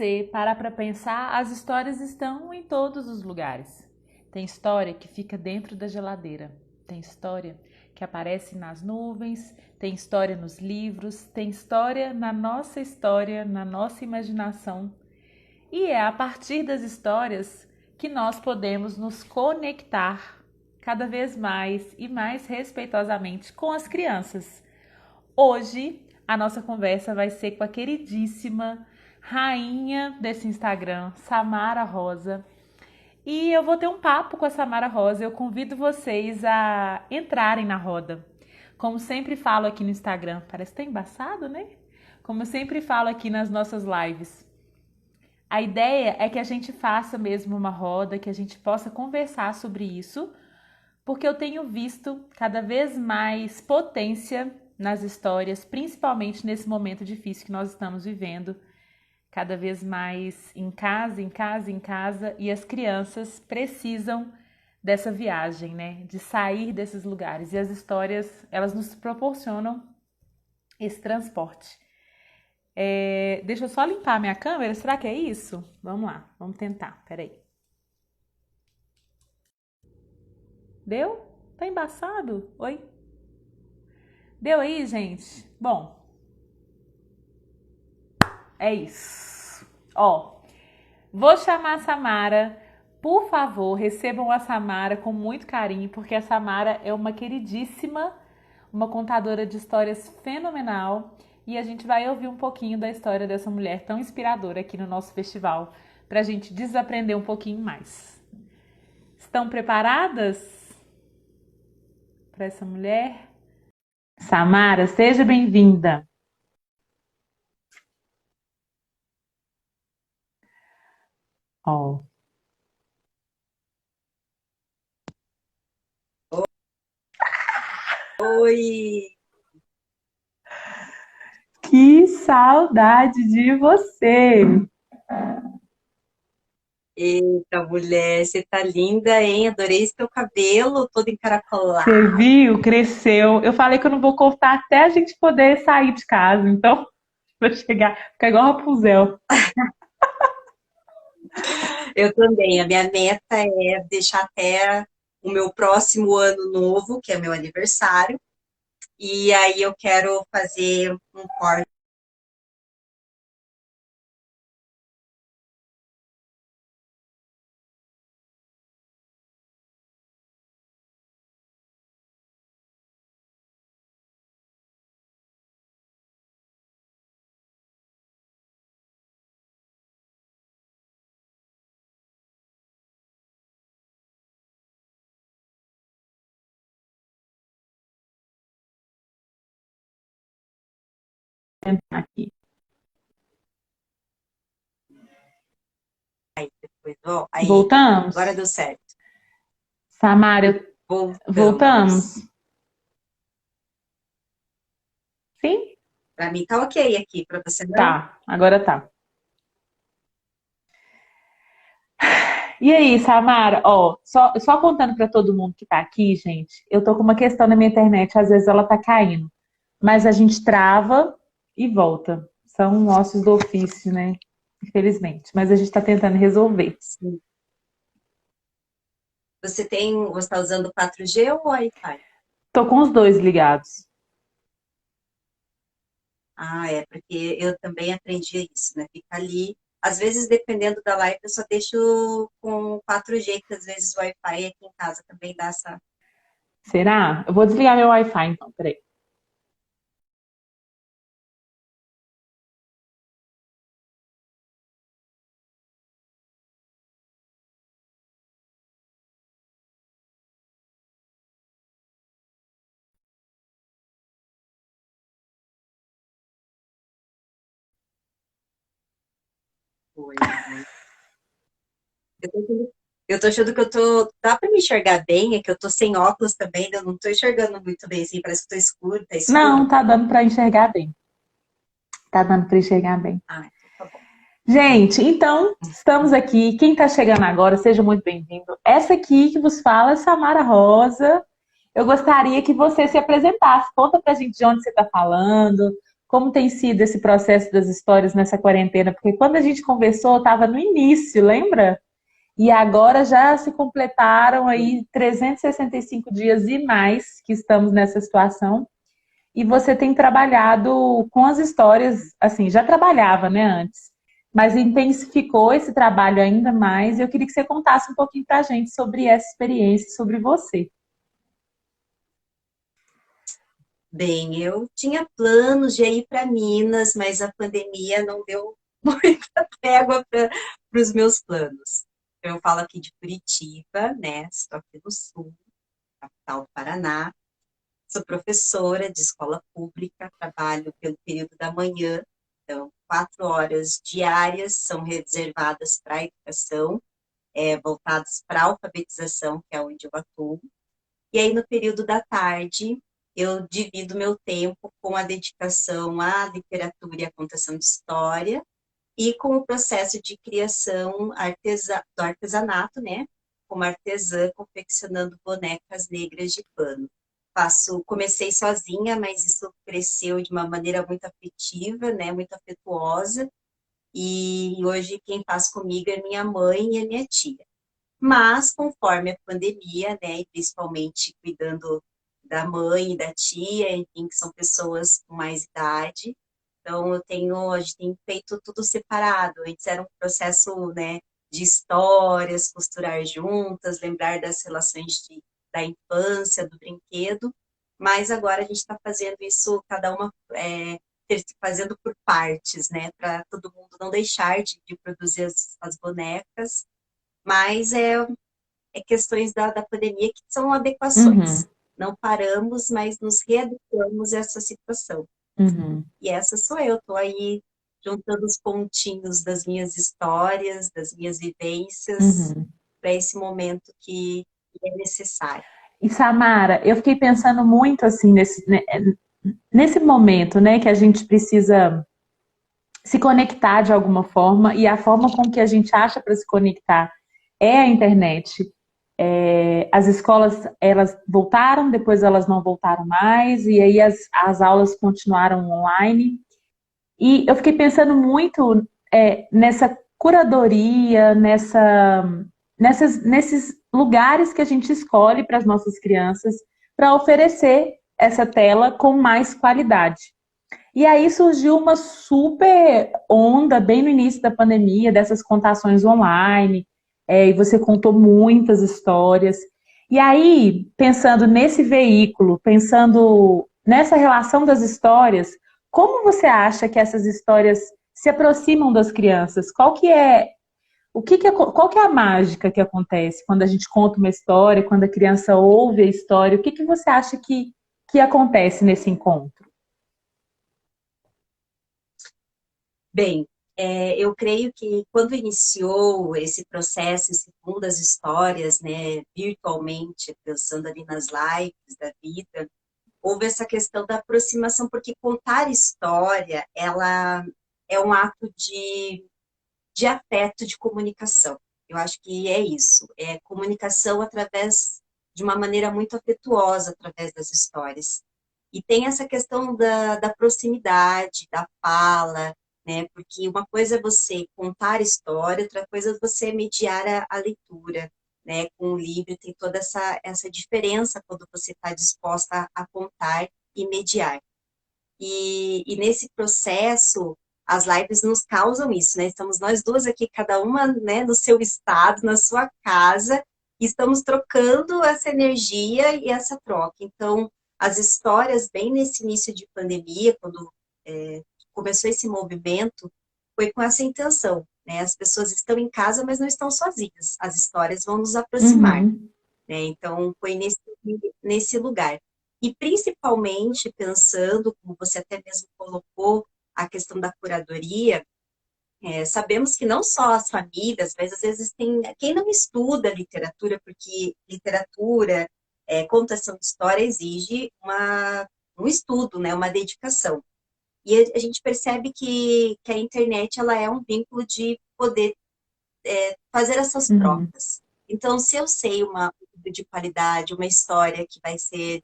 você parar para pensar, as histórias estão em todos os lugares. Tem história que fica dentro da geladeira, tem história que aparece nas nuvens, tem história nos livros, tem história, na nossa imaginação. E é a partir das histórias que nós podemos nos conectar cada vez mais e mais respeitosamente com as crianças. Hoje, a nossa conversa vai ser com a queridíssima rainha desse Instagram, Samara Rosa. E eu vou ter um papo com a Samara Rosa. Eu convido vocês a entrarem na roda. Como sempre falo aqui no Instagram, parece que tá embaçado, né? Como eu sempre falo aqui nas nossas lives. A ideia é que a gente faça mesmo uma roda, que a gente possa conversar sobre isso, porque eu tenho visto cada vez mais potência nas histórias, principalmente nesse momento difícil que nós estamos vivendo, cada vez mais em casa, em casa, em casa, e as crianças precisam dessa viagem, né? De sair desses lugares. E as histórias, elas nos proporcionam esse transporte. Deixa eu só limpar a minha câmera, será que é isso? Vamos lá, vamos tentar, peraí. Deu? Tá embaçado? Oi? Deu aí, gente? Bom, é isso. Ó, vou chamar a Samara. Por favor, recebam a Samara com muito carinho, porque a Samara é uma queridíssima, uma contadora de histórias fenomenal. E a gente vai ouvir um pouquinho da história dessa mulher tão inspiradora aqui no nosso festival, para a gente desaprender um pouquinho mais. Estão preparadas para essa mulher? Samara, seja bem-vinda. Ó, Oi, que saudade de você! eita mulher, você tá linda, hein? Adorei esse teu cabelo todo Você encaracolado. viu? Cresceu. Eu falei que eu não vou cortar até a gente poder sair de casa, então vou chegar, ficar igual Rapunzel. Eu também, a minha meta é deixar até o meu próximo ano novo, que é meu aniversário, e aí eu quero fazer um corte Aqui. depois, ó. Aí, agora Voltamos? deu certo. Samara, voltamos? Voltamos. Sim? Pra mim tá ok aqui, pra você não? Tá, agora tá. E aí, Samara, ó, só contando pra todo mundo que tá aqui, gente, eu tô com uma questão na minha internet, às vezes ela tá caindo, mas a gente trava e volta. São ossos do ofício, né? Infelizmente, mas a gente tá tentando resolver. Sim. Você tá usando 4G ou Wi-Fi? Tô com os dois ligados. Ah, é, porque eu também aprendi isso, né? Fica ali. Às vezes, dependendo da live, eu só deixo com 4G, que às vezes o Wi-Fi aqui em casa também dá essa. Será? Eu vou desligar meu Wi-Fi então, peraí. Coisa. Eu tô achando que eu tô. Dá pra me enxergar bem? É que eu tô sem óculos também, eu não tô enxergando muito bem, assim, parece que tô escuro, tá Não, escuro. tá dando pra enxergar bem. Tá dando pra enxergar bem. Ah, então tá bom. Gente, então, estamos aqui. Quem tá chegando agora, seja muito bem-vindo. Essa aqui que vos fala é Samara Rosa. Eu gostaria que você se apresentasse. Conta pra gente de onde você tá falando, como tem sido esse processo das histórias nessa quarentena? Porque quando a gente conversou, estava no início, lembra? E agora já se completaram aí 365 dias e mais que estamos nessa situação. E você tem trabalhado com as histórias, assim, já trabalhava, né, antes, mas intensificou esse trabalho ainda mais. E eu queria que você contasse um pouquinho para a gente sobre essa experiência, sobre você. Bem, eu tinha planos de ir para Minas, mas a pandemia não deu muita trégua para os meus planos. Eu falo aqui de Curitiba, né? Estou aqui no sul, capital do Paraná. Sou professora de escola pública, trabalho pelo período da manhã, então 4 horas diárias são reservadas para a educação, voltadas para a alfabetização, que é onde eu atuo. E aí, no período da tarde, eu divido meu tempo com a dedicação à literatura e à contação de história e com o processo de criação do artesanato, né? Como artesã, confeccionando bonecas negras de pano. Comecei sozinha, mas isso cresceu de uma maneira muito afetiva, né? Muito afetuosa. E hoje quem faz comigo é minha mãe e a minha tia. Mas, conforme a pandemia, né, e principalmente cuidando da mãe e da tia, enfim, que são pessoas com mais idade, então a gente tem feito tudo separado. Antes era um processo, né, de histórias, costurar juntas, lembrar das relações da infância, do brinquedo, mas agora a gente está fazendo isso, cada uma fazendo por partes, né, para todo mundo não deixar de produzir as bonecas, mas é questões da pandemia que são Uhum, adequações. Não paramos, mas nos readequamos a essa situação. uhum, E essa sou eu, estou aí juntando os pontinhos das minhas histórias, das minhas vivências, uhum. para esse momento que é necessário. E Samara, eu fiquei pensando muito assim nesse momento, né, que a gente precisa se conectar de alguma forma e a forma com que a gente acha para se conectar é a internet. As escolas, elas voltaram, depois elas não voltaram mais, e aí as aulas continuaram online. E eu fiquei pensando muito nessa curadoria, nesses lugares que a gente escolhe para as nossas crianças para oferecer essa tela com mais qualidade. E aí surgiu uma super onda bem no início da pandemia, dessas contações online, e você contou muitas histórias. E aí, pensando nesse veículo, pensando nessa relação das histórias, como você acha que essas histórias se aproximam das crianças? Qual que é a mágica que acontece quando a gente conta uma história, quando a criança ouve a história? O que que você acha que acontece nesse encontro? Bem, eu creio que quando iniciou esse processo, esse mundo das histórias, né, virtualmente, pensando ali nas lives da vida, houve essa questão da aproximação, porque contar história, ela é um ato de afeto, de comunicação. Eu acho que é isso, é comunicação através de uma maneira muito afetuosa, através das histórias. E tem essa questão da proximidade, da fala, né? Porque uma coisa é você contar história, outra coisa é você mediar a leitura, né? Com o livro tem toda essa diferença quando você está disposta a contar e mediar. E nesse processo, as lives nos causam isso, né? Estamos nós duas aqui, cada uma, né, no seu estado, na sua casa, e estamos trocando essa energia e essa troca. Então, as histórias, bem nesse início de pandemia, quando começou esse movimento, foi com essa intenção, né? As pessoas estão em casa, mas não estão sozinhas. As histórias vão nos aproximar, Uhum, né? Então, foi nesse lugar. E principalmente pensando, como você até mesmo colocou, a questão da curadoria, sabemos que não só as famílias, mas às vezes tem quem não estuda literatura, porque literatura, contação de história exige um estudo, né? Uma dedicação. E a gente percebe que a internet ela é um vínculo de poder fazer essas uhum, trocas. Então, se eu sei um livro de qualidade, uma história que vai ser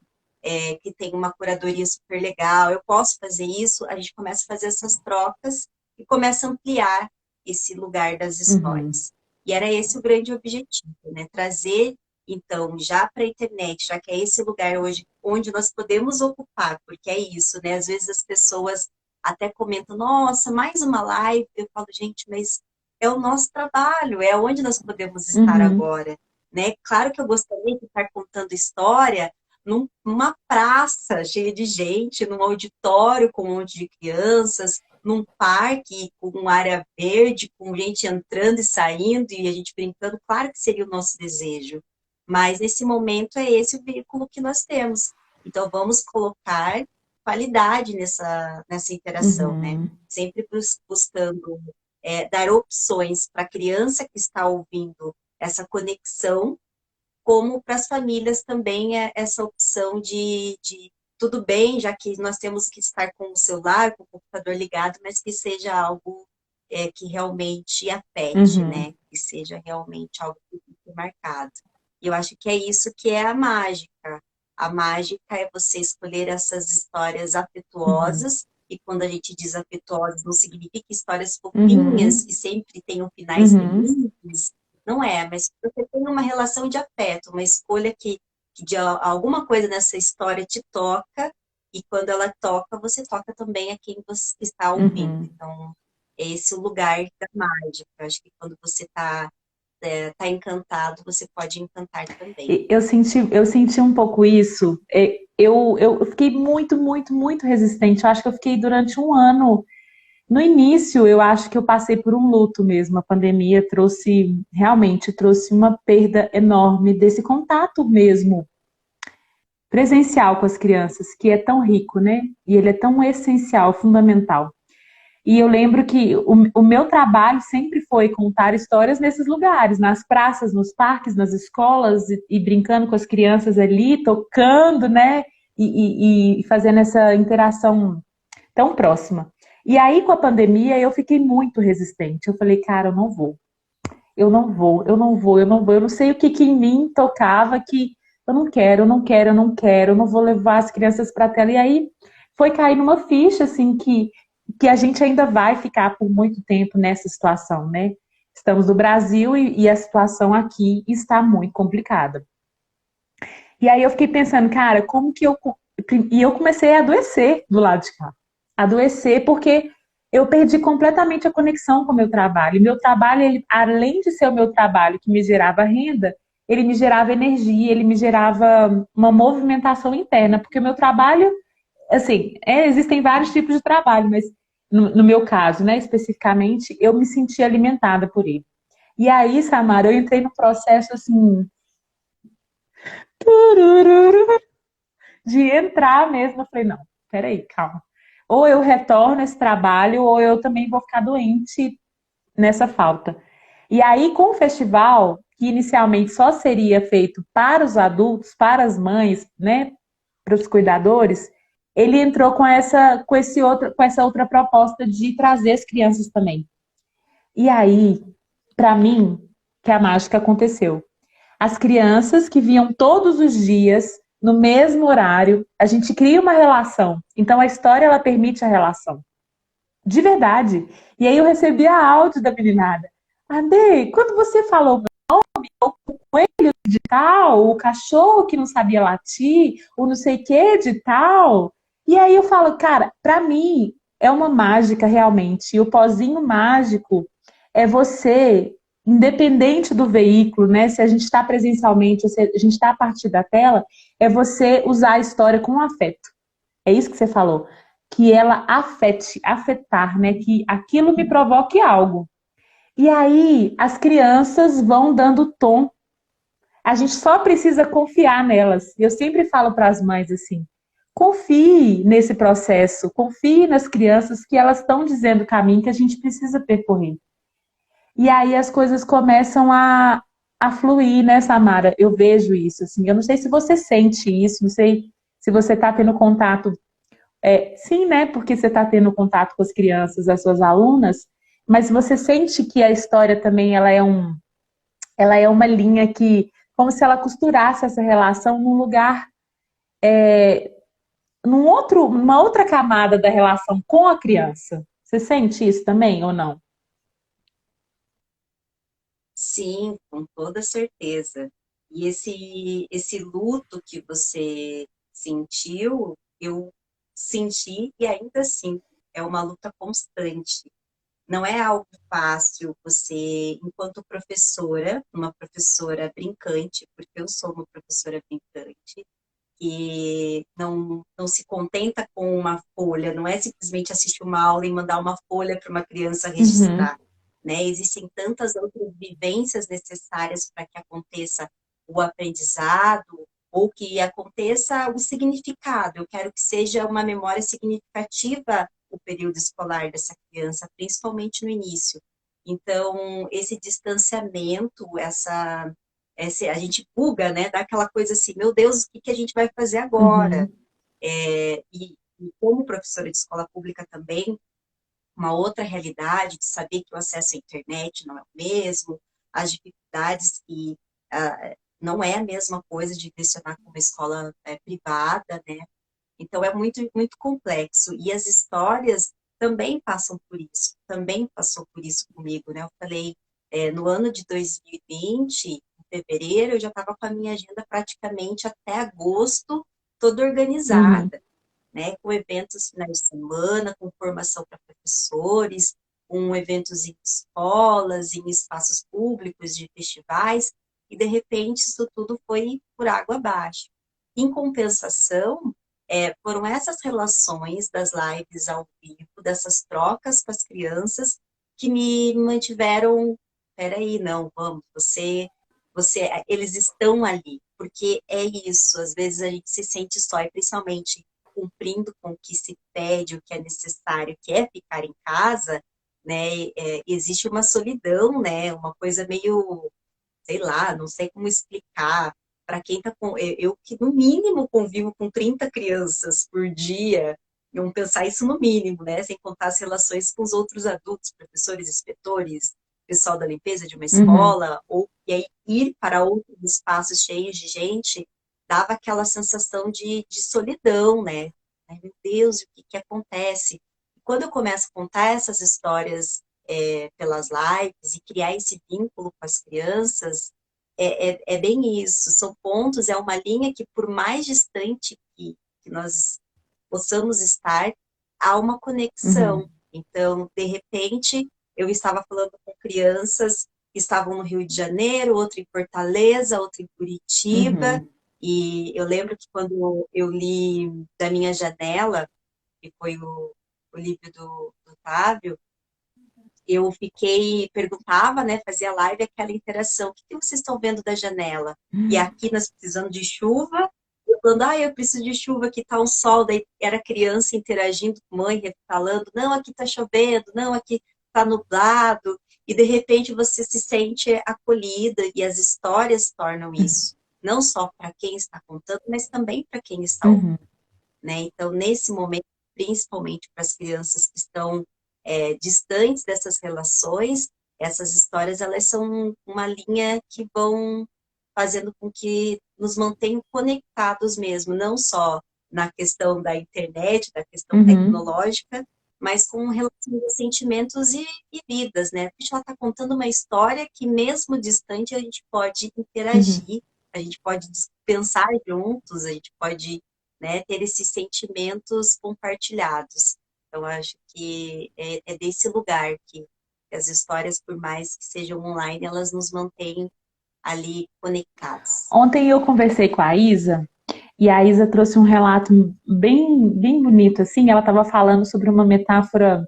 que tem uma curadoria super legal, eu posso fazer isso, a gente começa a fazer essas trocas e começa a ampliar esse lugar das Uhum. histórias. E era esse o grande objetivo, né? Trazer, então, já para a internet, já que é esse lugar hoje onde nós podemos ocupar, porque é isso, né? Às vezes as pessoas até comentam, nossa, mais uma live. Eu falo, gente, mas é o nosso trabalho, é onde nós podemos estar Uhum. agora, né? Claro que eu gostaria de estar contando história numa praça cheia de gente, num auditório com um monte de crianças, num parque com área verde, com gente entrando e saindo e a gente brincando, claro que seria o nosso desejo. Mas nesse momento é esse o veículo que nós temos. Então vamos colocar qualidade nessa interação, né? Uhum. Sempre buscando dar opções para a criança que está ouvindo essa conexão, como para as famílias também essa opção de tudo bem, já que nós temos que estar com o celular, com o computador ligado, mas que seja algo que realmente afete, Uhum. né? Que seja realmente algo que fique marcado. E eu acho que é isso que é a mágica. A mágica é você escolher essas histórias Uhum. afetuosas, e quando a gente diz afetuosas, não significa histórias fofinhas Uhum. e sempre tenham finais Uhum. felizes, não é, mas você tem uma relação de afeto, uma escolha que de alguma coisa nessa história te toca, e quando ela toca, você toca também a quem você está ouvindo. Uhum. Então, é esse o lugar da mágica. Eu acho que quando você tá encantado, você pode encantar também. Eu senti um pouco isso. Eu fiquei muito, muito, muito resistente. Eu acho que eu fiquei durante um ano. No início, eu acho que eu passei por um luto mesmo. A pandemia realmente trouxe uma perda enorme desse contato mesmo, presencial com as crianças, que é tão rico, né? E ele é tão essencial, fundamental. E eu lembro que o meu trabalho sempre foi contar histórias nesses lugares, nas praças, nos parques, nas escolas, e brincando com as crianças ali, tocando, né? E fazendo essa interação tão próxima. E aí, com a pandemia, eu fiquei muito resistente. Eu falei, cara, eu não vou. Eu não vou, eu não vou, eu não vou. Eu não sei o que em mim tocava que eu não quero, eu não quero, eu não quero, eu não vou levar as crianças para a tela. E aí foi cair numa ficha, assim, que a gente ainda vai ficar por muito tempo nessa situação, né? Estamos no Brasil e a situação aqui está muito complicada. E aí eu fiquei pensando, cara, como que eu. E eu comecei a adoecer do lado de cá. Adoecer porque eu perdi completamente a conexão com o meu trabalho. Meu trabalho, ele, além de ser o meu trabalho que me gerava renda, ele me gerava energia, ele me gerava uma movimentação interna, porque o meu trabalho, assim, existem vários tipos de trabalho, mas no meu caso, né, especificamente, eu me sentia alimentada por ele. E aí, Samara, eu entrei no processo assim, de entrar mesmo. Eu falei, não, peraí, calma. Ou eu retorno esse trabalho, ou eu também vou ficar doente nessa falta. E aí, com o festival, que inicialmente só seria feito para os adultos, para as mães, né, para os cuidadores, ele entrou com essa outra proposta de trazer as crianças também. E aí, para mim, que a mágica aconteceu. As crianças que vinham todos os dias, no mesmo horário, a gente cria uma relação. Então a história ela permite a relação. De verdade. E aí eu recebi a áudio da meninada. Ade, quando você falou o coelho de tal, o cachorro que não sabia latir, o não sei o que de tal. E aí eu falo, cara, para mim é uma mágica realmente. E o pozinho mágico é você, independente do veículo, né? Se a gente está presencialmente ou se a gente está a partir da tela, é você usar a história com afeto. É isso que você falou. Que ela afetar, né? Que aquilo me provoque algo. E aí as crianças vão dando tom. A gente só precisa confiar nelas. Eu sempre falo para as mães assim: confie nesse processo, confie nas crianças que elas estão dizendo o caminho que a gente precisa percorrer. E aí as coisas começam a fluir, né, Samara? Eu vejo isso, assim. Eu não sei se você sente isso, não sei se você está tendo contato. Sim, né? Porque você está tendo contato com as crianças, as suas alunas, mas você sente que a história também ela é uma linha que, como se ela costurasse essa relação num lugar. numa outra camada da relação com a criança. Você sente isso também ou não? Sim, com toda certeza. E esse luto que você sentiu, eu senti e ainda assim é uma luta constante. Não é algo fácil você, enquanto professora, uma professora brincante, porque eu sou uma professora brincante, que não se contenta com uma folha, não é simplesmente assistir uma aula e mandar uma folha para uma criança Uhum, registrar, né? Existem tantas outras vivências necessárias para que aconteça o aprendizado ou que aconteça o significado. Eu quero que seja uma memória significativa o período escolar dessa criança, principalmente no início. Então, esse distanciamento, a gente buga, né? Dá aquela coisa assim, meu Deus, o que que a gente vai fazer agora? uhum, E como professora de escola pública também, uma outra realidade de saber que o acesso à internet não é o mesmo, as dificuldades que não é a mesma coisa de lecionar com uma escola privada, né? Então é muito, muito complexo. E as histórias também passam por isso, também passou por isso comigo, né? Eu falei, no ano de 2020, em fevereiro, eu já estava com a minha agenda praticamente até agosto toda uhum, organizada, né? Com eventos finais de semana, com formação para professores, com eventos em escolas, em espaços públicos, de festivais, e de repente isso tudo foi por água abaixo. Em compensação, foram essas relações das lives ao vivo, dessas trocas com as crianças, que me mantiveram, peraí, não, vamos, eles estão ali, porque é isso, às vezes a gente se sente só, e principalmente cumprindo com o que se pede, o que é necessário, que é ficar em casa, né, existe uma solidão, né, uma coisa meio, sei lá, não sei como explicar, para quem tá com, eu que no mínimo convivo com 30 crianças por dia, vamos pensar isso no mínimo, né, sem contar as relações com os outros adultos, professores, inspetores, pessoal da limpeza de uma uhum, escola, ou e aí ir para outros espaços cheios de gente, dava aquela sensação de solidão, né? Ai, meu Deus, o que que acontece? E quando eu começo a contar essas histórias pelas lives e criar esse vínculo com as crianças, é bem isso. São pontos, é uma linha que, por mais distante que nós possamos estar, há uma conexão. uhum, Então, de repente, eu estava falando com crianças que estavam no Rio de Janeiro, outra em Fortaleza, outra em Curitiba, uhum, e eu lembro que quando eu li Da Minha Janela, que foi o livro do Otávio, eu fiquei, perguntava, né, fazia live, aquela interação, o que que vocês estão vendo da janela? E aqui nós precisando de chuva, eu falando, eu preciso de chuva, aqui tá um sol, daí era criança interagindo com mãe, falando, não, aqui tá chovendo, não, aqui tá nublado, e de repente você se sente acolhida, e as histórias tornam isso, não só para quem está contando, mas também para quem está ouvindo, uhum. né? Então, nesse momento, principalmente para as crianças que estão distantes dessas relações, essas histórias elas são uma linha que vão fazendo com que nos mantenham conectados mesmo, não só na questão da internet, da questão Uhum, tecnológica, mas com relação a sentimentos e vidas, né? A gente está contando uma história que, mesmo distante, a gente pode uhum. interagir, a gente pode pensar juntos, a gente pode, né, ter esses sentimentos compartilhados. Então, acho que é desse lugar que as histórias, por mais que sejam online, elas nos mantêm ali conectados. Ontem eu conversei com a Isa e a Isa trouxe um relato bem, bem bonito, assim. Ela estava falando sobre uma metáfora.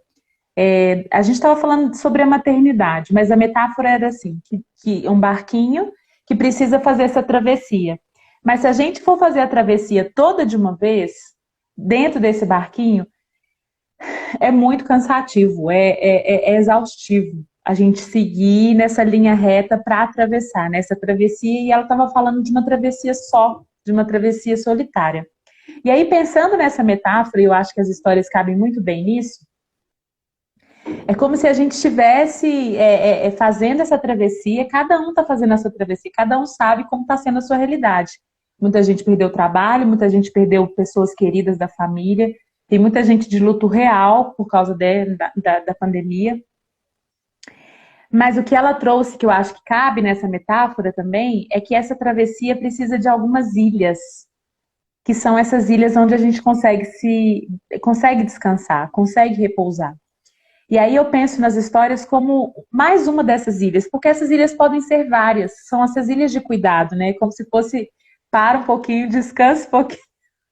A gente estava falando sobre a maternidade, mas a metáfora era assim: que um barquinho que precisa fazer essa travessia. Mas se a gente for fazer a travessia toda de uma vez, dentro desse barquinho, é muito cansativo, é exaustivo a gente seguir nessa linha reta para atravessar, nessa travessia, e ela estava falando de uma travessia só, de uma travessia solitária. E aí, pensando nessa metáfora, e eu acho que as histórias cabem muito bem nisso, é como se a gente estivesse fazendo essa travessia, cada um está fazendo essa travessia, cada um sabe como está sendo a sua realidade. Muita gente perdeu trabalho, muita gente perdeu pessoas queridas da família. Tem muita gente de luto real por causa da pandemia. Mas o que ela trouxe, que eu acho que cabe nessa metáfora também, é que essa travessia precisa de algumas ilhas, que são essas ilhas onde a gente consegue descansar, consegue repousar. E aí eu penso nas histórias como mais uma dessas ilhas, porque essas ilhas podem ser várias, são essas ilhas de cuidado, né? Como se fosse para um pouquinho, descansa um pouquinho.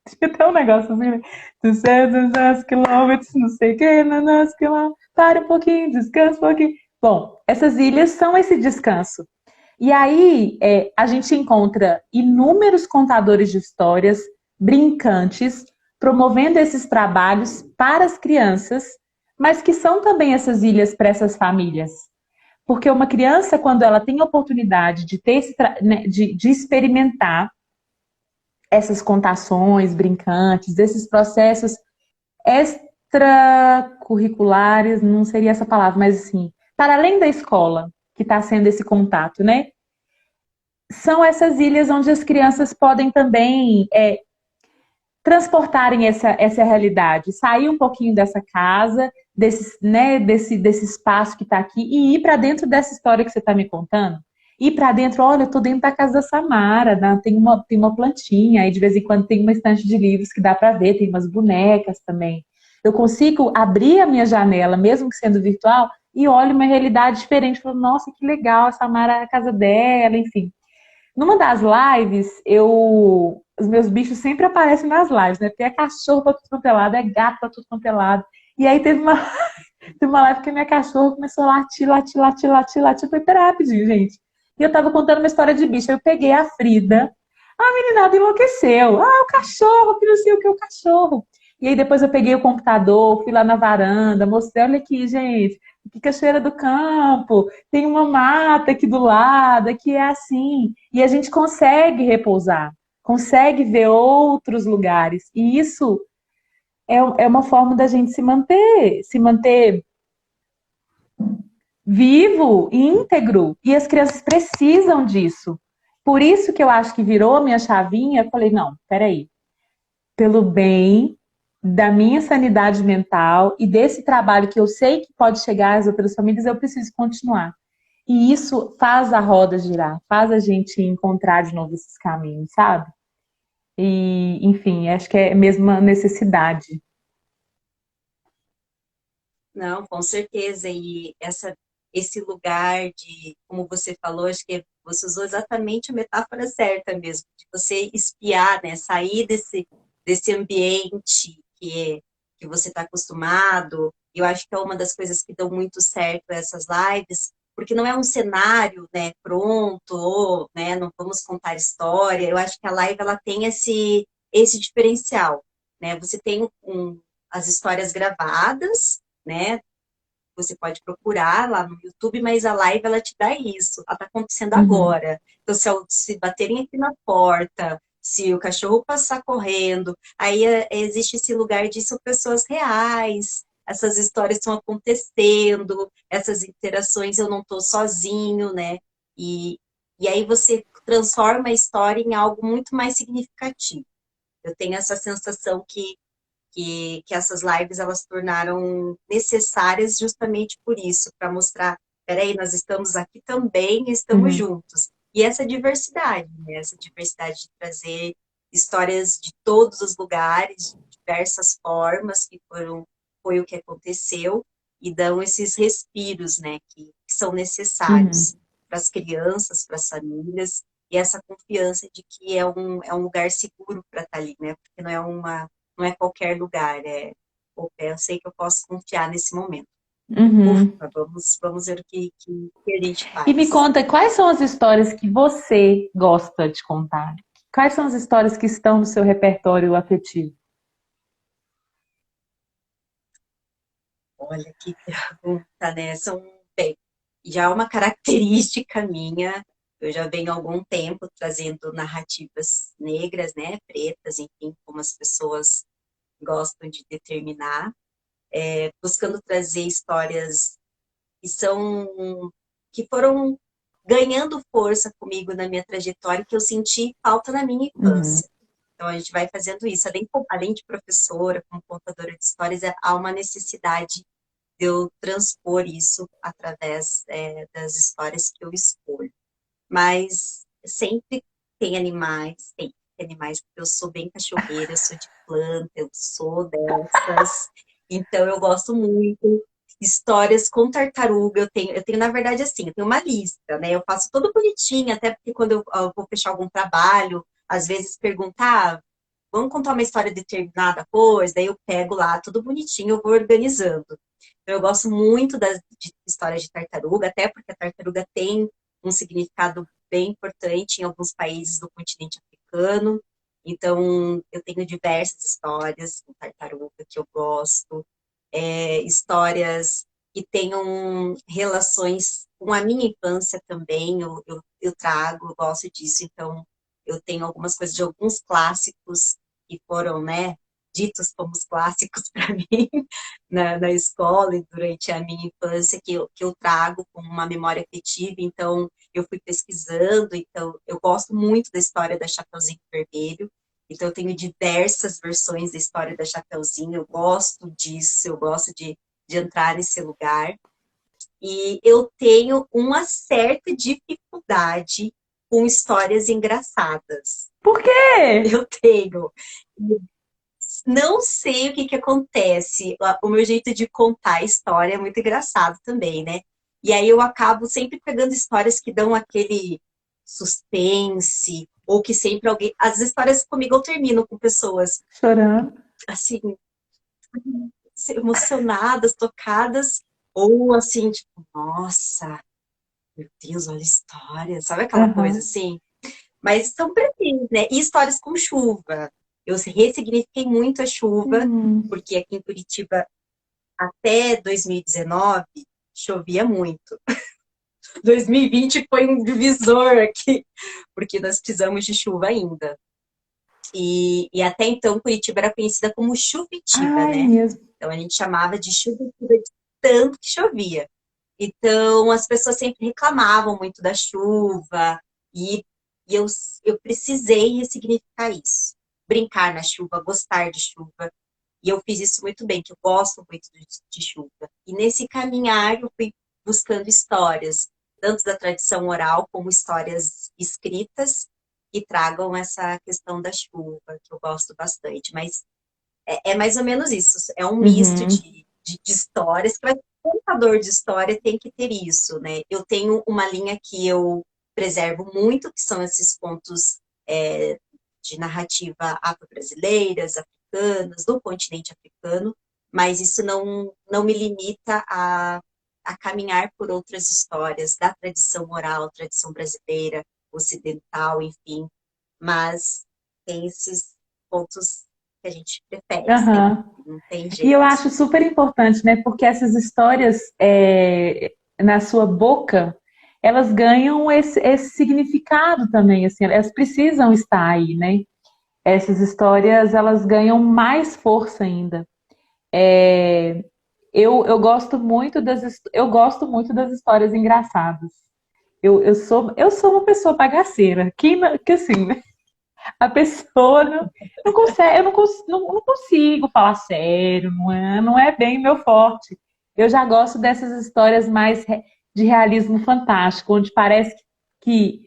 Tinha até um negócio assim, né? 200 quilômetros, não sei o que, quilômetros, para um pouquinho, descansa um pouquinho. Bom, essas ilhas são esse descanso. E aí a gente encontra inúmeros contadores de histórias, brincantes, promovendo esses trabalhos para as crianças, mas que são também essas ilhas para essas famílias. Porque uma criança, quando ela tem a oportunidade de ter de experimentar essas contações brincantes, esses processos extracurriculares, não seria essa palavra, mas assim, para além da escola, que está sendo esse contato, né? São essas ilhas onde as crianças podem também transportarem essa realidade, sair um pouquinho dessa casa, desse espaço que está aqui e ir para dentro dessa história que você está me contando. Ir para dentro, olha, eu estou dentro da casa da Samara, né? Tem uma plantinha, aí de vez em quando tem uma estante de livros que dá para ver, tem umas bonecas também. Eu consigo abrir a minha janela, mesmo que sendo virtual, e olho uma realidade diferente. Falo, nossa, que legal, a Samara é a casa dela, enfim. Numa das lives, os meus bichos sempre aparecem nas lives, né? Porque é cachorro pra tudo quanto é lado, é gato pra tudo quanto é lado. E aí teve uma live que minha cachorra começou a latir, latir, latir, latir, latir. Eu falei, pera rapidinho, gente. E eu tava contando uma história de bicho. Eu peguei a Frida. A meninada enlouqueceu. Ah, o cachorro, que não sei o que, o cachorro. E aí depois eu peguei o computador, fui lá na varanda, mostrei, olha aqui, gente, que cachoeira do campo, tem uma mata aqui do lado, aqui é assim. E a gente consegue repousar, consegue ver outros lugares. E isso é uma forma da gente se manter vivo e íntegro. E as crianças precisam disso. Por isso que eu acho que virou a minha chavinha. Eu falei, não, peraí. Pelo bem da minha sanidade mental e desse trabalho que eu sei que pode chegar às outras famílias, eu preciso continuar. E isso faz a roda girar, faz a gente encontrar de novo esses caminhos, sabe? E, enfim, acho que é mesmo uma necessidade. Não, com certeza. E esse lugar de, como você falou, acho que você usou exatamente a metáfora certa mesmo, de você espiar, né? Sair desse ambiente que você está acostumado. Eu acho que é uma das coisas que dão muito certo essas lives, porque não é um cenário, né, pronto, ou, né, não vamos contar história. Eu acho que a live ela tem esse diferencial, né? Você tem as histórias gravadas, né? Você pode procurar lá no YouTube, mas a live ela te dá isso. Ela está acontecendo Uhum, agora. Então, se baterem aqui na porta, se o cachorro passar correndo, aí existe esse lugar de são pessoas reais. Essas histórias estão acontecendo, essas interações eu não estou sozinho, né? E, e aí você transforma a história em algo muito mais significativo. Eu tenho essa sensação que essas lives elas tornaram necessárias justamente por isso, para mostrar, peraí, nós estamos aqui também, estamos uhum, juntos. E essa diversidade, né? Essa diversidade de trazer histórias de todos os lugares, de diversas formas, foi o que aconteceu, e dão esses respiros, né, que são necessários uhum, para as crianças, para as famílias, e essa confiança de que é um lugar seguro para estar ali, né? Porque não é qualquer lugar, opa, eu sei que eu posso confiar nesse momento. uhum. Ufa, vamos ver que a gente E me faz. conta, quais são as histórias que você gosta de contar? Quais são as histórias que estão no seu repertório afetivo? Olha que pergunta, né? Bem, já é uma característica minha, eu já venho há algum tempo trazendo narrativas negras, né, pretas, enfim, como as pessoas gostam de determinar, buscando trazer histórias que são, que foram ganhando força comigo na minha trajetória que eu senti falta na minha Uhum. infância. Então, a gente vai fazendo isso. Além de professora, como contadora de histórias, há uma necessidade de eu transpor isso através das histórias que eu escolho. Mas sempre tem animais, porque eu sou bem cachorreira, eu sou de planta, eu sou dessas. Então, eu gosto muito. Histórias com tartaruga, eu tenho, na verdade, assim, eu tenho uma lista, né? Eu faço tudo bonitinho, até porque quando eu vou fechar algum trabalho, às vezes perguntar, vamos contar uma história de determinada coisa, daí eu pego lá, tudo bonitinho, eu vou organizando. Então, eu gosto muito de histórias de tartaruga, até porque a tartaruga tem um significado bem importante em alguns países do continente africano. Então, eu tenho diversas histórias com tartaruga que eu gosto, histórias que tenham relações com a minha infância também, eu trago, eu gosto disso. Então, eu tenho algumas coisas de alguns clássicos que foram, né, ditos como os clássicos para mim na escola e durante a minha infância, que eu trago como uma memória afetiva. Então, eu fui pesquisando, então, eu gosto muito da história da Chapeuzinho Vermelho, então, eu tenho diversas versões da história da Chapeuzinho, eu gosto disso, eu gosto de entrar nesse lugar. E eu tenho uma certa dificuldade com histórias engraçadas. Por quê? Eu tenho. Não sei o que acontece. O meu jeito de contar a história é muito engraçado também, né? E aí eu acabo sempre pegando histórias que dão aquele suspense, ou que sempre alguém. As histórias comigo eu termino com pessoas Chorando. assim, emocionadas, tocadas, ou assim, tipo, nossa, meu Deus, olha a história, sabe aquela coisa Aham. assim? Mas são perfis, né? E histórias com chuva. Eu ressignifiquei muito a chuva, Hum. porque aqui em Curitiba, até 2019, chovia muito. 2020 foi um divisor aqui, porque nós precisamos de chuva ainda. E até então, Curitiba era conhecida como Chuvitiba, Ai, né? mesmo. Então, a gente chamava de Chuvitiba de tanto que chovia. Então, as pessoas sempre reclamavam muito da chuva, e, e eu precisei ressignificar isso. Brincar na chuva, gostar de chuva. E eu fiz isso muito bem, que eu gosto muito de chuva. E nesse caminhar, eu fui buscando histórias, tanto da tradição oral como histórias escritas, que tragam essa questão da chuva, que eu gosto bastante. Mas é mais ou menos isso. É um misto Uhum. de histórias, que o contador de história tem que ter isso, né? Eu tenho uma linha que eu preservo muito, que são esses contos de narrativa afro-brasileiras, africanas, do continente africano, mas isso não me limita a caminhar por outras histórias da tradição oral, tradição brasileira, ocidental, enfim, mas tem esses pontos que a gente prefere sempre, Aham. não tem E jeito. eu acho super importante, né? Porque essas histórias na sua boca, elas ganham esse significado também, assim, elas precisam estar aí, né? Essas histórias, elas ganham mais força ainda. É, eu gosto muito eu gosto muito das histórias engraçadas. Eu sou uma pessoa bagaceira, que assim, né? A pessoa não consegue, eu não consigo falar sério, não é bem meu forte. Eu já gosto dessas histórias mais de realismo fantástico, onde parece que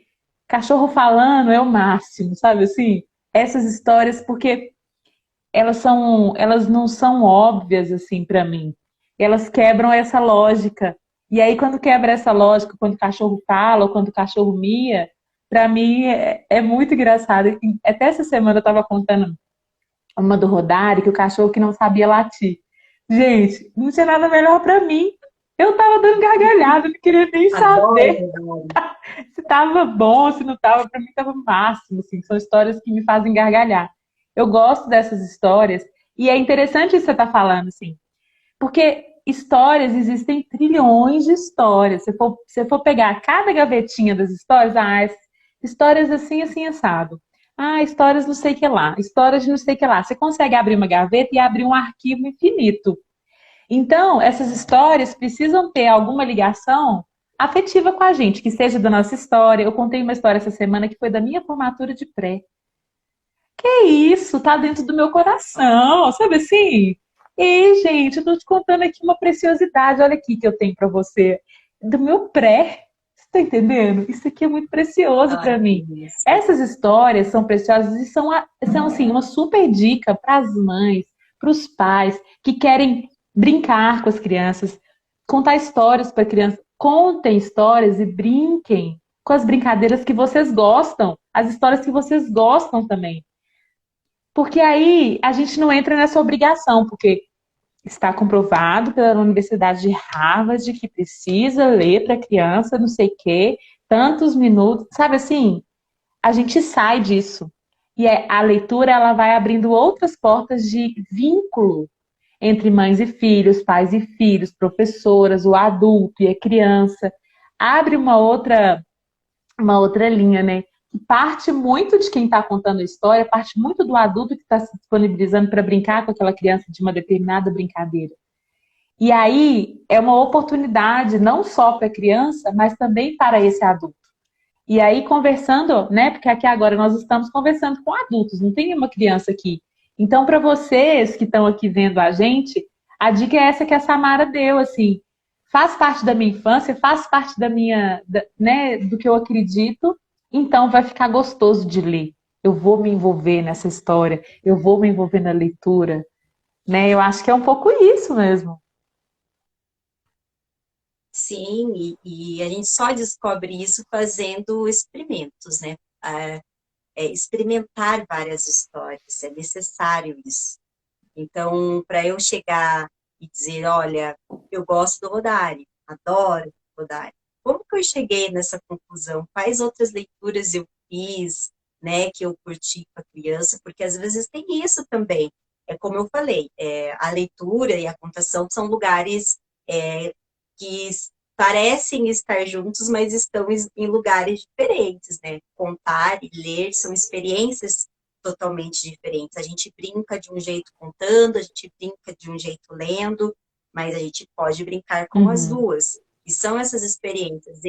cachorro falando é o máximo, sabe assim? Essas histórias, porque elas não são óbvias assim para mim. Elas quebram essa lógica. E aí quando quebra essa lógica, quando o cachorro fala ou quando o cachorro mia, para mim é muito engraçado. E até essa semana eu estava contando uma do Rodari, que o cachorro que não sabia latir. Gente, não tinha nada melhor para mim. Eu tava dando gargalhada, não queria nem Adoro, saber adoro. se tava bom, se não tava. Para mim tava máximo, assim. São histórias que me fazem gargalhar. Eu gosto dessas histórias e é interessante isso que você tá falando, assim, porque histórias, existem trilhões de histórias. Se for pegar cada gavetinha das histórias, histórias assim, assim, assado. Ah, histórias não sei o que lá, histórias de não sei o que lá. Você consegue abrir uma gaveta e abrir um arquivo infinito. Então, essas histórias precisam ter alguma ligação afetiva com a gente, que seja da nossa história. Eu contei uma história essa semana que foi da minha formatura de pré. Que isso, tá dentro do meu coração, sabe assim? Ei, gente, eu tô te contando aqui uma preciosidade. Olha aqui que eu tenho pra você. Do meu pré. Você tá entendendo? Isso aqui é muito precioso Ai, pra que mim. isso. Essas histórias são preciosas e são assim, uma super dica para as mães, para os pais que querem brincar com as crianças, contar histórias para crianças. Contem histórias e brinquem com as brincadeiras que vocês gostam, as histórias que vocês gostam também. Porque aí a gente não entra nessa obrigação, porque está comprovado pela Universidade de Harvard que precisa ler para a criança, não sei o quê, tantos minutos, sabe assim? A gente sai disso. E a leitura ela vai abrindo outras portas de vínculo entre mães e filhos, pais e filhos, professoras, o adulto e a criança. Abre uma outra linha, né? Que parte muito de quem está contando a história, parte muito do adulto que está se disponibilizando para brincar com aquela criança de uma determinada brincadeira. E aí é uma oportunidade não só para a criança, mas também para esse adulto. E aí conversando, né? Porque aqui agora nós estamos conversando com adultos, não tem nenhuma criança aqui. Então, para vocês que estão aqui vendo a gente, a dica é essa que a Samara deu, assim, faz parte da minha infância, faz parte né, do que eu acredito, então vai ficar gostoso de ler. Eu vou me envolver nessa história, eu vou me envolver na leitura, né? Eu acho que é um pouco isso mesmo. Sim, e a gente só descobre isso fazendo experimentos, né? Experimentar várias histórias, é necessário isso. Então, para eu chegar e dizer, olha, eu gosto do Rodari, adoro Rodari. Como que eu cheguei nessa conclusão? Quais outras leituras eu fiz, né, que eu curti com a criança? Porque às vezes tem isso também. É como eu falei, a leitura e a contação são lugares que parecem estar juntos, mas estão em lugares diferentes, né? Contar e ler são experiências totalmente diferentes. A gente brinca de um jeito contando, a gente brinca de um jeito lendo, mas a gente pode brincar com as Uhum, duas. E são essas experiências.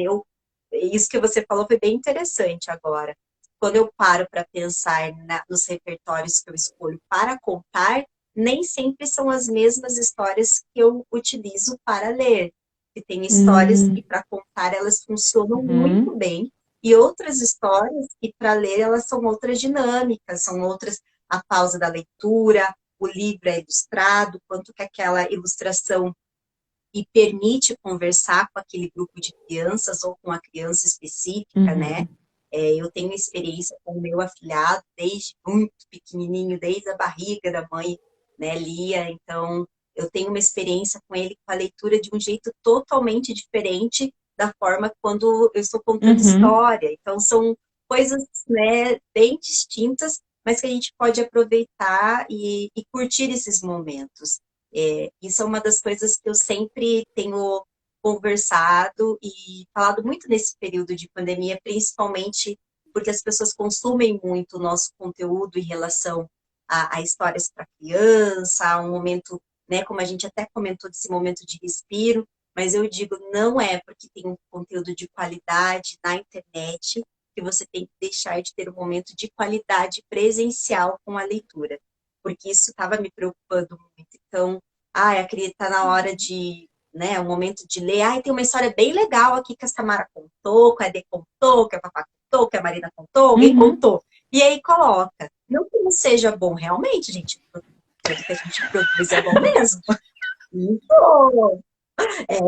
Isso que você falou foi bem interessante agora. Quando eu paro para pensar nos repertórios que eu escolho para contar, nem sempre são as mesmas histórias que eu utilizo para ler. E tem histórias que uhum, para contar elas funcionam muito uhum, bem e outras histórias que para ler elas são outras dinâmicas, são outras a pausa da leitura, o livro é ilustrado, quanto que aquela ilustração e permite conversar com aquele grupo de crianças ou com a criança específica, né? uhum, Eu tenho experiência com o meu afilhado desde muito pequenininho, desde a barriga da mãe, né, Lia. Então, eu tenho uma experiência com ele com a leitura de um jeito totalmente diferente da forma quando eu estou contando uhum. história. Então, são coisas, né, bem distintas, mas que a gente pode aproveitar e curtir esses momentos. Isso é uma das coisas que eu sempre tenho conversado e falado muito nesse período de pandemia, principalmente porque as pessoas consumem muito o nosso conteúdo em relação a histórias para criança, a um momento, né, como a gente até comentou desse momento de respiro, mas eu digo, não é porque tem um conteúdo de qualidade na internet que você tem que deixar de ter um momento de qualidade presencial com a leitura, porque isso estava me preocupando muito. Então, a criança está na hora de, né, um momento de ler. Tem uma história bem legal aqui que a Samara contou, que a Ade contou, que a Papá contou, que a Marina contou, alguém Uhum. contou. E aí coloca. Não que não seja bom, realmente, gente, tudo que a gente produz é bom mesmo. Então,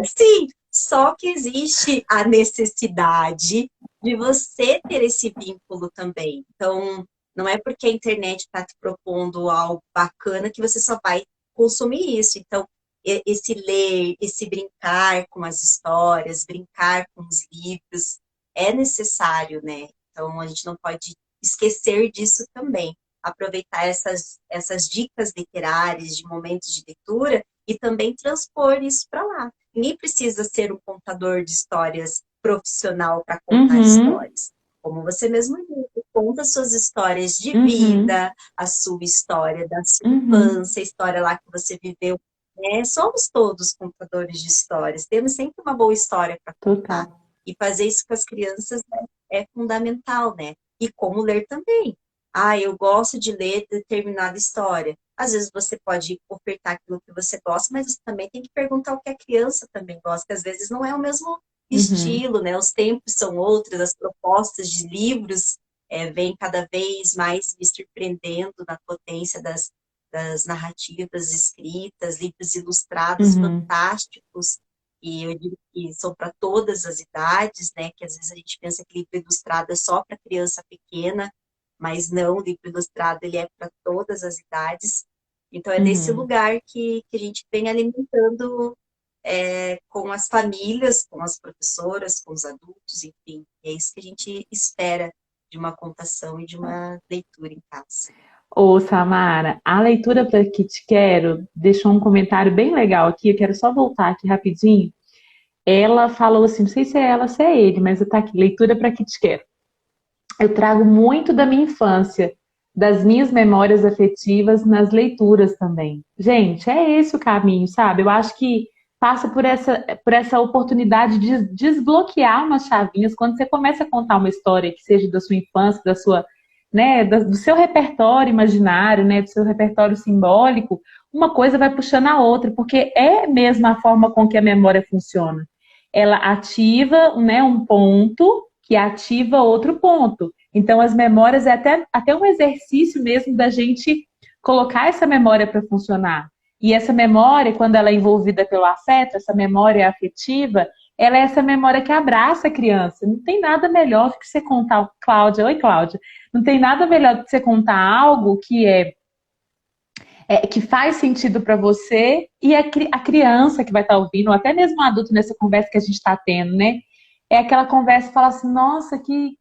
sim, só que existe a necessidade de você ter esse vínculo também. Então, não é porque a internet está te propondo algo bacana que você só vai consumir isso. Então, esse ler, esse brincar com as histórias, brincar com os livros, é necessário, né? Então, a gente não pode esquecer disso também. Aproveitar essas dicas literárias de momentos de leitura e também transpor isso para lá. Ninguém precisa ser um contador de histórias profissional para contar Uhum, histórias. Como você mesmo disse, conta suas histórias de uhum, vida, a sua história da sua uhum, infância, a história lá que você viveu Somos todos contadores de histórias, temos sempre uma boa história para contar. Total. E fazer isso com as crianças, né, é fundamental, né? E como ler também. Ah, eu gosto de ler determinada história. Às vezes você pode ofertar aquilo que você gosta, mas você também tem que perguntar o que a criança também gosta, que às vezes não é o mesmo Uhum, estilo, né? Os tempos são outros, as propostas de livros vêm cada vez mais me surpreendendo na potência das narrativas escritas, livros ilustrados uhum, fantásticos, e eu digo que são para todas as idades, né? Que às vezes a gente pensa que livro ilustrado é só para criança pequena, mas não, o livro ilustrado ele é para todas as idades. Então é nesse uhum. lugar que a gente vem alimentando com as famílias, com as professoras, com os adultos, enfim. É isso que a gente espera de uma contação e de uma leitura em casa. Ô, Samara, a leitura para que te quero deixou um comentário bem legal aqui. Eu quero só voltar aqui rapidinho. Ela falou assim, não sei se é ela, se é ele, mas tá aqui, leitura para que te quero. Eu trago muito da minha infância, das minhas memórias afetivas nas leituras também. Gente, é esse o caminho, sabe? Eu acho que passa por essa oportunidade de desbloquear umas chavinhas quando você começa a contar uma história que seja da sua infância, da sua, né, do seu repertório imaginário, né, do seu repertório simbólico, uma coisa vai puxando a outra, porque é mesmo a forma com que a memória funciona. Ela ativa, né, um ponto que ativa outro ponto. Então, as memórias é até um exercício mesmo da gente colocar essa memória para funcionar. E essa memória, quando ela é envolvida pelo afeto, essa memória afetiva, ela é essa memória que abraça a criança. Não tem nada melhor do que você contar, Cláudia, oi Cláudia, não tem nada melhor do que você contar algo que faz sentido para você e a criança que vai estar ouvindo, ou até mesmo o adulto nessa conversa que a gente está tendo, né? É aquela conversa que fala assim, nossa, que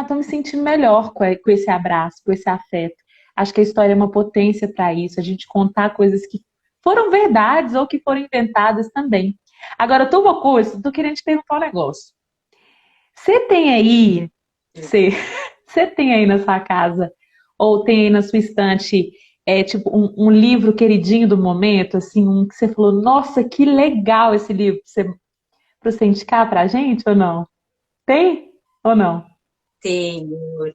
tô me sentindo melhor com esse abraço, com esse afeto. Acho que a história é uma potência para isso, a gente contar coisas que foram verdades ou que foram inventadas também. Agora, Tuba Curso, tô querendo te perguntar um negócio. Você tem aí, você, você tem aí na sua casa, ou tem aí na sua estante, tipo, um livro queridinho do momento, assim, um que você falou, nossa, que legal esse livro, pra você indicar pra gente ou não? Tem ou não? Tenho,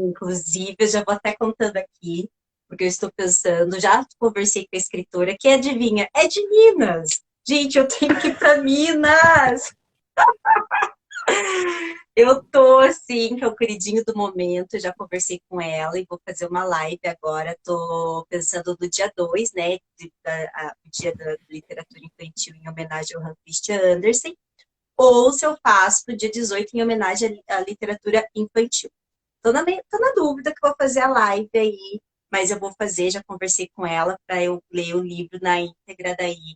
inclusive, eu já vou até contando aqui, porque eu estou pensando, já conversei com a escritora, que adivinha, é de Minas. Gente, eu tenho que ir para Minas. Eu tô assim, que é o queridinho do momento, eu já conversei com ela e vou fazer uma live agora. Tô pensando no dia 2, né? O dia da literatura infantil em homenagem ao Hans Christian Andersen, ou se eu faço no dia 18 em homenagem à literatura infantil. Tô na dúvida que eu vou fazer a live aí, mas eu vou fazer, já conversei com ela para eu ler o livro na íntegra daí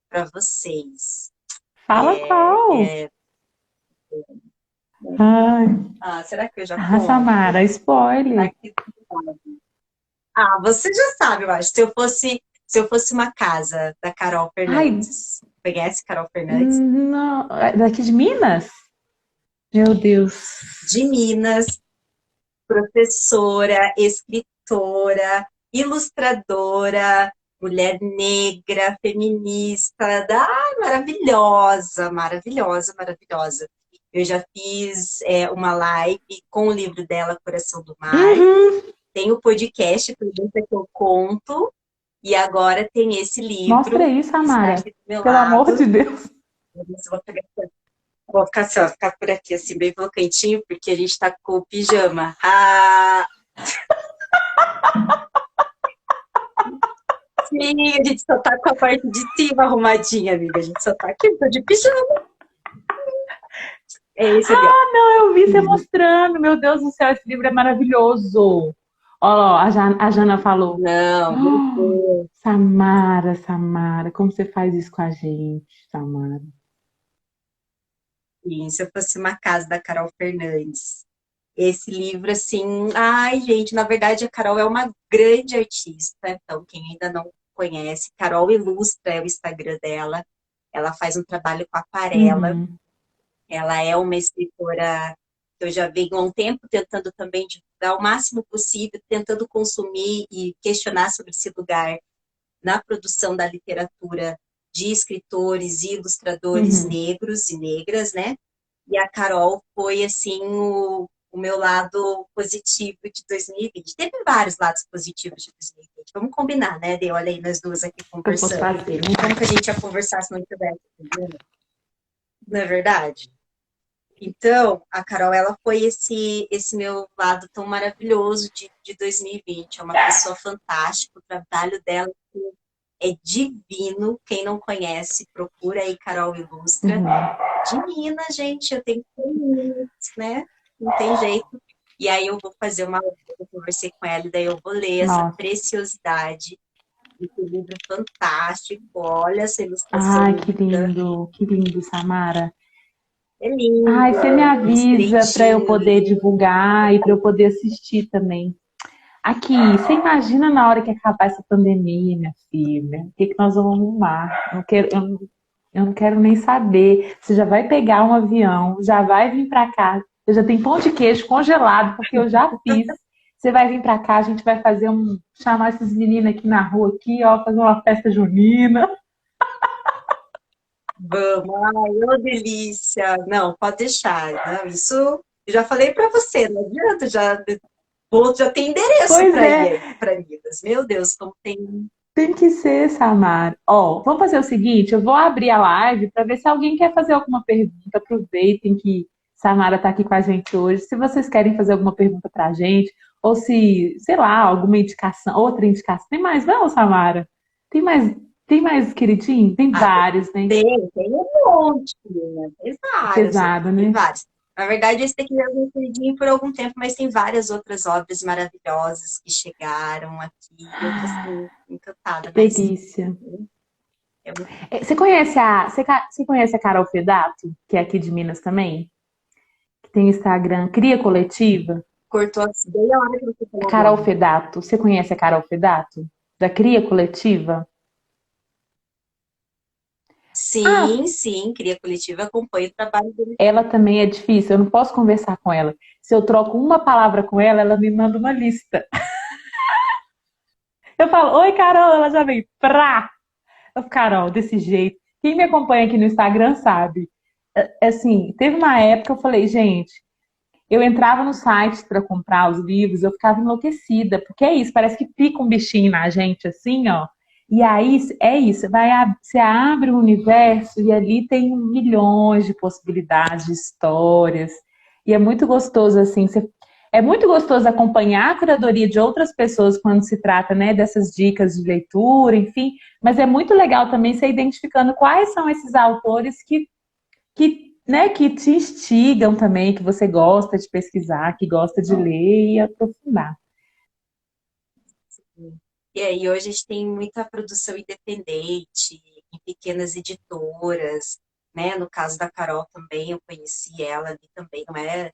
para vocês. Fala qual? Ai, Será que eu já conto? Samara, spoiler. Aqui. Você já sabe, eu acho. Se eu fosse uma casa da Carol Ai, Fernandes. Conhece Carol Fernandes? não. Daqui de Minas? Meu Deus. De Minas, professora, escritora, ilustradora, mulher negra, feminista, maravilhosa, maravilhosa, maravilhosa. Eu já fiz uma live com o livro dela, Coração do Mar. Uhum. Tem o podcast, Pergunta que eu conto. E agora tem esse Mostra livro aí, que está Samara. aqui do meu Pelo amor de lado. Deus. Vou ficar assim, ó, ficar por aqui, assim, bem pelo cantinho, porque a gente tá com o pijama. Sim, a gente só tá com a parte de cima arrumadinha, amiga. A gente só tá aqui, tô de pijama. É esse ali, ó. Eu vi você mostrando. Meu Deus do céu, esse livro é maravilhoso. Ó, a Jana falou. Não, meu Oh, Deus. Samara, Samara, como você faz isso com a gente, Samara? Sim, se eu fosse uma casa da Carol Fernandes. Esse livro, assim, ai, gente, na verdade a Carol é uma grande artista, então quem ainda não conhece, Carol Ilustra é o Instagram dela, ela faz um trabalho com aquarela, Uhum. ela é uma escritora que eu já venho há um tempo tentando também divulgar o máximo possível, tentando consumir e questionar sobre esse lugar na produção da literatura de escritores e ilustradores Uhum. negros e negras, né? E a Carol foi, assim, o meu lado positivo de 2020. Teve vários lados positivos de 2020. Vamos combinar, né? De olha aí nós duas aqui Eu posso conversando. fazer. Como que a gente ia conversar se não tivesse, entendeu? Não é verdade? Então, a Carol, ela foi esse meu lado tão maravilhoso de 2020. É uma pessoa fantástica, o trabalho dela é divino. Quem não conhece, procura aí Carol Ilustra. Uhum. De Minas, gente, eu tenho que ter Minas, né? Não tem jeito. E aí eu vou fazer eu conversei com ela, e daí eu vou ler essa Nossa. preciosidade desse livro fantástico. Olha essa ilustração Ai, linda. que lindo, Samara. É Ai, você me lindo, avisa para eu estreitinho, poder lindo. divulgar e para eu poder assistir também. Aqui, você imagina na hora que acabar essa pandemia, minha filha? O que que nós vamos arrumar? Eu não quero nem saber. Você já vai pegar um avião, já vai vir para cá. Eu já tenho pão de queijo congelado, porque eu já fiz. Você vai vir para cá, a gente vai fazer chamar esses meninos aqui na rua aqui, ó, fazer uma festa junina. Vamos, ai, ô delícia. Não, pode deixar. Não, isso eu já falei para você, não adianta, o outro já tem endereço Pois para ir é, aí, para Minas. Meu Deus, como tem. tem que ser, Samara. Ó, vamos fazer o seguinte, eu vou abrir a live para ver se alguém quer fazer alguma pergunta. Aproveitem que Samara está aqui com a gente hoje. Se vocês querem fazer alguma pergunta para a gente, ou se, sei lá, alguma indicação, outra indicação. Tem mais, não, Samara? Tem mais, queridinho? Tem Ah, vários, né? tem um monte, né? Tem vários aqui, Pesado, tem né? vários. Na verdade, esse daqui eu não perdi por algum tempo, mas tem várias outras obras maravilhosas que chegaram aqui. Eu tô assim, encantada, Que mas delícia. é muito... Você conhece a Carol Fedato, que é aqui de Minas também? Que tem Instagram Cria Coletiva? cortou assim, bem a hora que você A falou o Carol nome. Fedato, você conhece a Carol Fedato? Da Cria Coletiva? Ah, Sim, sim, Cria Coletiva, acompanho o trabalho dele. ela também é difícil, eu não posso conversar com ela. Se eu troco uma palavra com ela, ela me manda uma lista. Eu falo, oi, Carol, ela já vem, pra! Eu, Carol, desse jeito. Quem me acompanha aqui no Instagram sabe. Assim, teve uma época que eu falei, gente, eu entrava no site para comprar os livros, eu ficava enlouquecida, porque é isso, parece que pica um bichinho na gente, assim, ó. E aí é isso, você abre o universo e ali tem milhões de possibilidades, de histórias. E é muito gostoso, assim, é muito gostoso acompanhar a curadoria de outras pessoas quando se trata, né, dessas dicas de leitura, enfim, mas é muito legal também você identificando quais são esses autores que te instigam também, que você gosta de pesquisar, que gosta de ler e aprofundar. E aí, hoje a gente tem muita produção independente, em pequenas editoras, né? No caso da Carol também, eu conheci ela ali também, não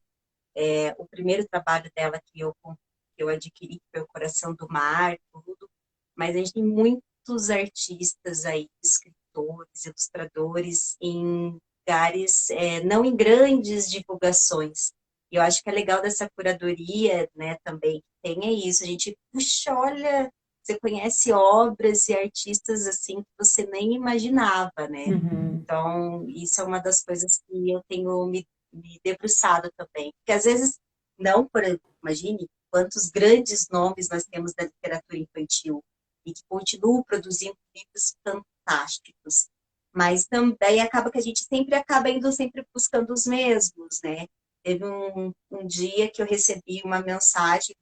o primeiro trabalho dela que eu adquiri, que foi o Coração do Mar, tudo, mas a gente tem muitos artistas aí, escritores, ilustradores, em lugares, não em grandes divulgações. E eu acho que é legal dessa curadoria, né, também, que tem é isso, a gente, puxa, olha, você conhece obras e artistas assim que você nem imaginava, né? Uhum. Então, isso é uma das coisas que eu tenho me debruçado também. Porque às vezes, não por, imagine quantos grandes nomes nós temos da literatura infantil e que continuam produzindo livros fantásticos. Mas também acaba que a gente sempre acaba indo sempre buscando os mesmos, né? Teve um dia que eu recebi uma mensagem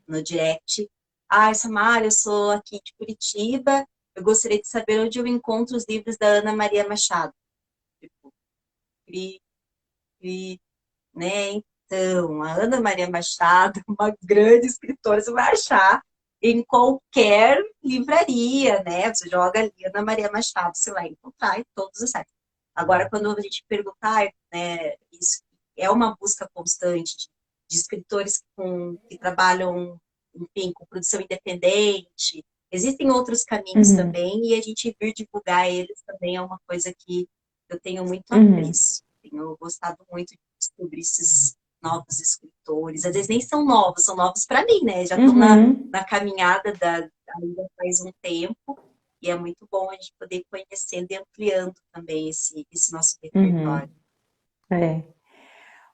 no direct. Ah, Samara, eu sou aqui de Curitiba, eu gostaria de saber onde eu encontro os livros da Ana Maria Machado. Tipo, e, e, né? Então, a Ana Maria Machado, uma grande escritora, você vai achar em qualquer livraria, né? Você joga ali Ana Maria Machado, você vai encontrar em todos os sites. Agora, quando a gente perguntar, né, isso é uma busca constante de escritores que trabalham, enfim, com produção independente. Existem outros caminhos Uhum. também e a gente vir divulgar eles também é uma coisa que eu tenho muito Uhum. apreço. Tenho gostado muito de descobrir esses. novos escritores. Às vezes nem são novos para mim, né? Já estou Uhum, na caminhada ainda faz um tempo, e é muito bom a gente poder ir conhecendo e ampliando também esse nosso uhum, repertório. é.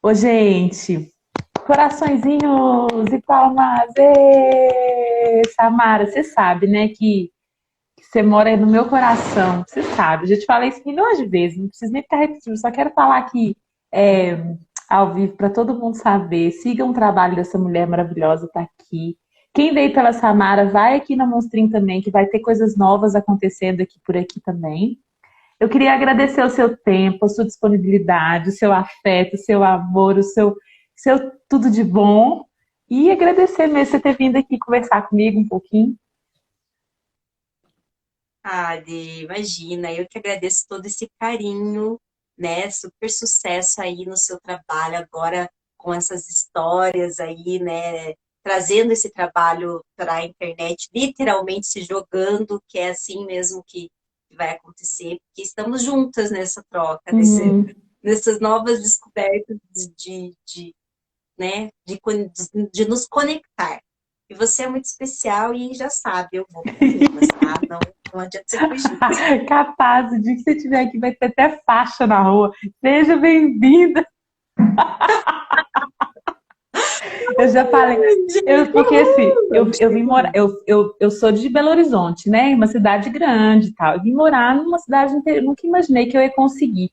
Ô, gente, coraçõezinhos e palmas. Ê! Samara, você sabe, né, que você mora aí no meu coração. Você sabe, eu já te falei isso milhões de vezes, não preciso nem ficar repetindo, só quero falar aqui é, ao vivo para todo mundo saber. Sigam o trabalho dessa mulher maravilhosa, tá aqui. Quem veio pela Samara, vai aqui na Monstrinho também, que vai ter coisas novas acontecendo aqui por aqui também. Eu queria agradecer o seu tempo, a sua disponibilidade, o seu afeto, o seu amor, seu tudo de bom. E agradecer mesmo você ter vindo aqui conversar comigo um pouquinho. Ah, Dê, imagina, eu que agradeço todo esse carinho, né? Super sucesso aí no seu trabalho agora com essas histórias aí, né? Trazendo esse trabalho para a internet, literalmente se jogando, que é assim mesmo que vai acontecer, porque estamos juntas nessa troca, Uhum. nessas novas descobertas né, de nos conectar. E você é muito especial e já sabe, eu vou com Minas, tá? Não adianta você fugir. Capaz, o dia que você estiver aqui vai ter até faixa na rua. Seja bem-vinda. Eu já falei, porque assim, eu vim morar, eu sou de Belo Horizonte, né? Uma cidade grande e tal. Eu vim morar numa cidade interior, nunca imaginei que eu ia conseguir.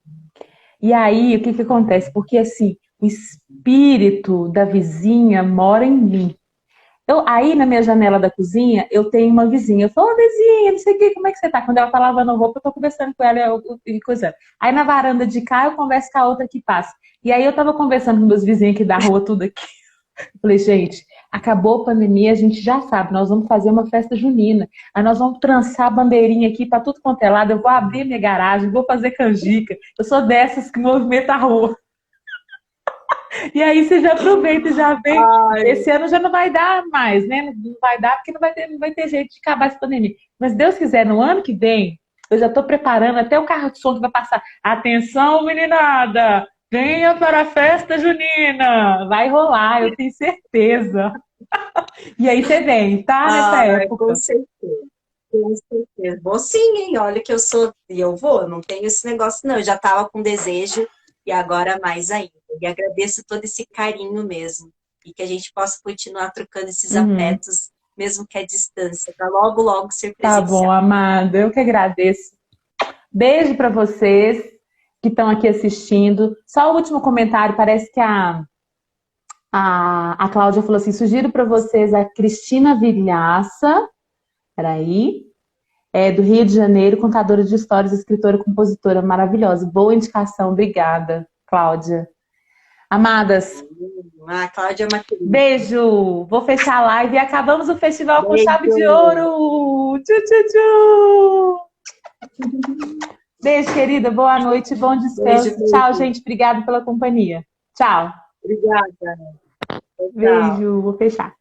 E aí, o que que acontece? Porque assim, o espírito da vizinha mora em mim. Aí na minha janela da cozinha, eu tenho uma vizinha. Eu falo, ô vizinha, não sei o que, como é que você tá? Quando ela tá lavando roupa, eu tô conversando com ela e coisa. Aí na varanda de cá, eu converso com a outra que passa. E aí eu tava conversando com meus vizinhos aqui da rua, tudo aqui. Eu falei, gente, acabou a pandemia, a gente já sabe, nós vamos fazer uma festa junina. Aí nós vamos trançar a bandeirinha aqui para tudo quanto é lado. Eu vou abrir minha garagem, vou fazer canjica. Eu sou dessas que movimenta a rua. E aí você já aproveita e já vem. Ai, Esse ano já não vai dar mais, né? Não vai dar porque não vai ter jeito de acabar essa pandemia. Mas Deus quiser, no ano que vem, eu já estou preparando até o carro de som que vai passar. Atenção, meninada! Venha para a festa junina! Vai rolar, eu tenho certeza. E aí você vem, tá? Nessa com época. certeza. Com certeza. Vou sim, hein? Olha que eu sou. E eu vou, não tenho esse negócio, não. Eu já estava com desejo e agora mais ainda. E agradeço todo esse carinho mesmo. E que a gente possa continuar trocando esses Uhum. afetos, mesmo que à distância, para logo, logo ser Tá bom, presencial. amada. Eu que agradeço. Beijo para vocês que estão aqui assistindo. Só o último comentário, parece que a Cláudia falou assim: sugiro para vocês a Cristina Vilhaça, peraí, do Rio de Janeiro, contadora de histórias, escritora, compositora maravilhosa. Boa indicação, obrigada, Cláudia. Amadas, Ah, a Cláudia é uma querida. beijo! Vou fechar a live e acabamos o festival com chave de Beijo. ouro! Tchu, tchu, tchu! Beijo, querida, boa noite, bom Beijo, descanso. Tchau, beijo. gente, obrigada pela companhia. Tchau. Obrigada. Tchau. Beijo, vou fechar.